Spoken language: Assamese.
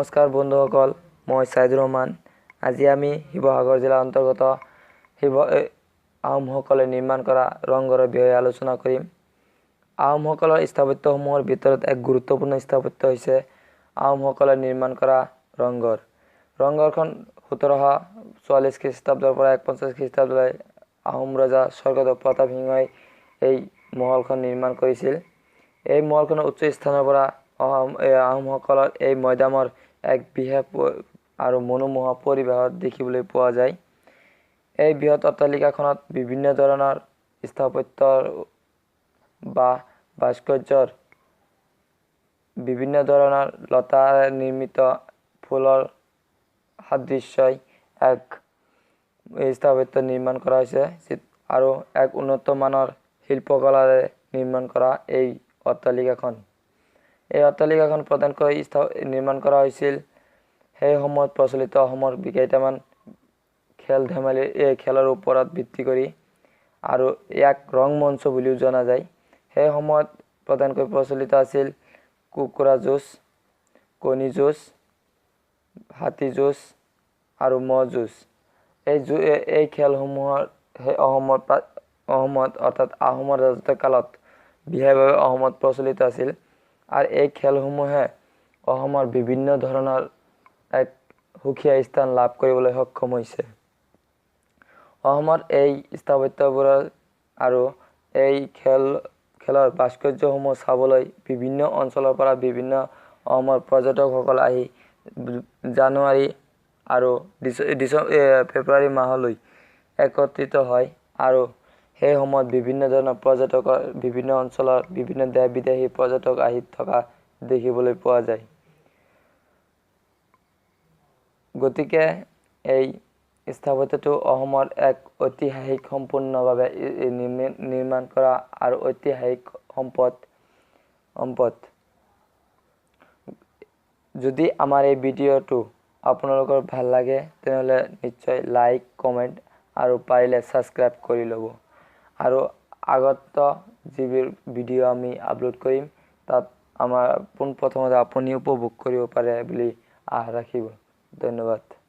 নমস্কাৰ বন্ধুসকল, মই সাইদুৰ ৰহমান। আজি আমি শিৱসাগৰ জিলাৰ অন্তৰ্গত আহোমসকলে নিৰ্মাণ কৰা ৰংঘৰৰ বিষয়ে আলোচনা কৰিম। আহোমসকলৰ স্থাপত্যসমূহৰ ভিতৰত এক গুৰুত্বপূৰ্ণ স্থাপত্য হৈছে আহোমসকলে নিৰ্মাণ কৰা ৰংঘৰ। ৰংঘৰখন 1744 খ্ৰীষ্টাব্দৰ পৰা 1050 খ্ৰীষ্টাব্দলৈ আহোম ৰজা স্বৰ্গদেউ প্ৰতাপ সিংহই এই মহলখন নিৰ্মাণ কৰিছিল। এই মহলখনৰ উচ্চ স্থানৰ পৰা আহোমসকলৰ এই মৈদামৰ এক বিশেষ আৰু মনোমোহা পৰিৱেশত দেখিবলৈ পোৱা যায়। এই বৃহৎ অট্টালিকাখনত বিভিন্ন ধৰণৰ স্থাপত্যৰ বা ভাস্কৰ্যৰ বিভিন্ন ধৰণৰ লতাৰে নিৰ্মিত ফুলৰ সাদৃশ্যই এক স্থাপত্য নিৰ্মাণ কৰা হৈছে আৰু এক উন্নত মানৰ শিল্পকলাৰে নিৰ্মাণ কৰা এই অট্টালিকাখন। এই অট্টালিকাখন প্ৰধানকৈ নিৰ্মাণ কৰা হৈছিল সেই সময়ত প্ৰচলিত অসমৰ কেইটামান খেলৰ ওপৰত ভিত্তি কৰি, আৰু ইয়াক ৰংমঞ্চ বুলিও জনা যায়। সেই সময়ত প্ৰধানকৈ প্ৰচলিত আছিল কুকুৰা যুঁজ, কণী যুঁজ, হাতী যুঁজ আৰু ম'হ যুঁজ। এই খেলসমূহৰ অসমত অৰ্থাৎ আহোমৰ ৰাজত্ব কালত বিশেষভাৱে অসমত প্ৰচলিত আছিল, আৰু এই খেলসমূহে অসমৰ বিভিন্ন ধৰণৰ এক সুকীয়া স্থান লাভ কৰিবলৈ সক্ষম হৈছে। অসমৰ এই স্থাপত্যবোৰৰ আৰু এই খেলৰ ভাস্কৰ্যসমূহ চাবলৈ বিভিন্ন অঞ্চলৰ পৰা বিভিন্ন অসমৰ পৰ্যটকসকল আহি জানুৱাৰী আৰু ফেব্ৰুৱাৰী মাহলৈ একত্ৰিত হয়, আৰু সেই সময়ত বিভিন্ন ধৰণৰ পৰ্যটকৰ বিভিন্ন অঞ্চলৰ বিভিন্ন দেশ বিদেশী পৰ্যটক আহি থকা দেখিবলৈ পোৱা যায়। গতিকে এই স্থাপত্যটো অসমৰ এক ঐতিহাসিক সম্পূৰ্ণভাৱে নিৰ্মাণ কৰা আৰু ঐতিহাসিক সম্পদ। যদি আমাৰ এই ভিডিঅ'টো আপোনালোকৰ ভাল লাগে তেনেহ'লে নিশ্চয় লাইক, কমেণ্ট আৰু পাৰিলে ছাবস্ক্ৰাইব কৰি ল'ব। আৰু আগত যিবোৰ ভিডিঅ' আমি আপলোড কৰিম তাত আমাৰ পোনপ্ৰথমতে আপুনি উপভোগ কৰিব পাৰে বুলি আশা ৰাখিব। ধন্যবাদ।